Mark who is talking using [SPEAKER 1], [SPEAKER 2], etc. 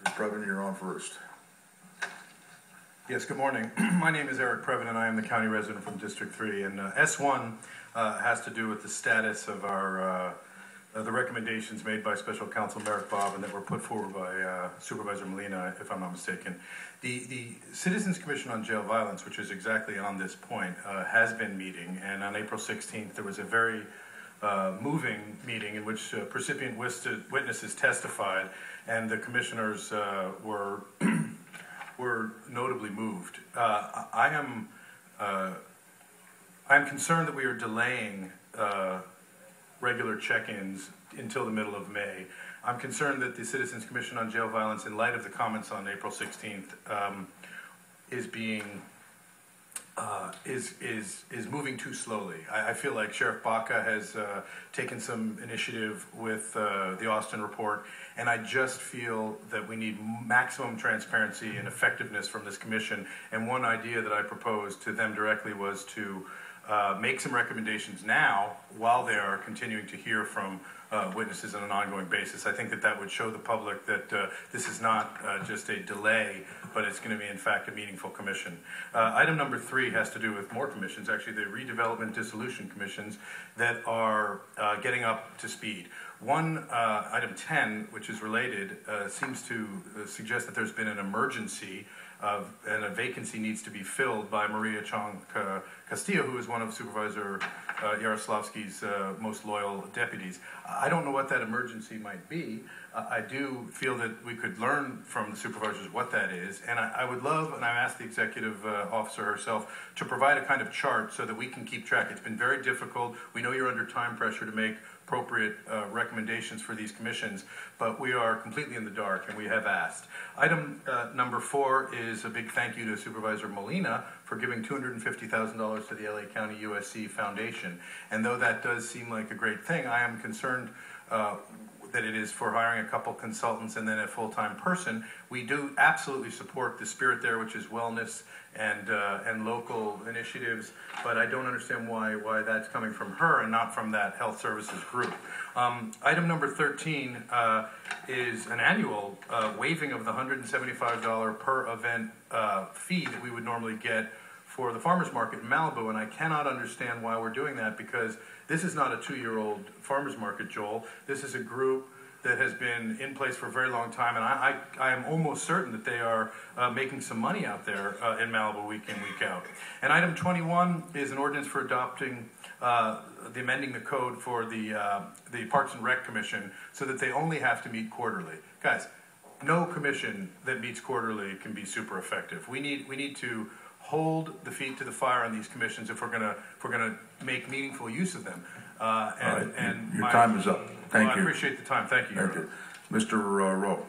[SPEAKER 1] Mr. Previn, you're on first.
[SPEAKER 2] Yes, good morning. My name is Eric Previn, and I am the county resident from District 3. And S1 has to do with the status of our the recommendations made by Special Counsel Merrick Bob and that were put forward by Supervisor Molina, if I'm not mistaken. The Citizens Commission on Jail Violence, which is exactly on this point, has been meeting, and on April 16th there was a very moving meeting in which precipient witnesses testified, and the commissioners were were notably moved. I'm concerned that we are delaying regular check-ins until the middle of May. I'm concerned that the Citizens Commission on Jail Violence, in light of the comments on April 16th, is moving too slowly. I feel like Sheriff Baca has taken some initiative with the Austin report, and I just feel that we need maximum transparency and effectiveness from this commission. And one idea that I proposed to them directly was to make some recommendations now while they are continuing to hear from witnesses on an ongoing basis. I think that that would show the public that this is not just a delay, but it's going to be, in fact, a meaningful commission. Item number 3 has to do with more commissions, actually the redevelopment dissolution commissions that are getting up to speed. Item 10, which is related, seems to suggest that there's been an emergency and a vacancy needs to be filled by Maria Chong Castillo, who is one of Supervisor Yaroslavsky's most loyal deputies. I don't know what that emergency might be. I do feel that we could learn from the supervisors what that is, and I would love, and I've asked the executive officer herself to provide a kind of chart so that we can keep track. It's been very difficult. We know you're under time pressure to make appropriate recommendations for these commissions, but we are completely in the dark, and we have asked. Item number 4 is a big thank you to Supervisor Molina for giving $250,000 to the LA County USC Foundation. And though that does seem like a great thing, I am concerned that it is for hiring a couple consultants and then a full-time person. We do absolutely support the spirit there, which is wellness and local initiatives, but I don't understand why that's coming from her and not from that health services group. Item number 13 is an annual waiving of the $175 per event fee that we would normally get for the farmers market in Malibu, and I cannot understand why we're doing that, because this is not a 2-year-old farmers market, Joel. This is a group that has been in place for a very long time, and I am almost certain that they are making some money out there in Malibu week in, week out. And item 21 is an ordinance for adopting amending the code for the Parks and Rec Commission so that they only have to meet quarterly. Guys, no commission that meets quarterly can be super effective. We need to hold the feet to the fire on these commissions if we're gonna make meaningful use of them.
[SPEAKER 1] And your time is up. Thank you.
[SPEAKER 2] I appreciate the time. Thank you.
[SPEAKER 1] Thank you. Mr. Rowe.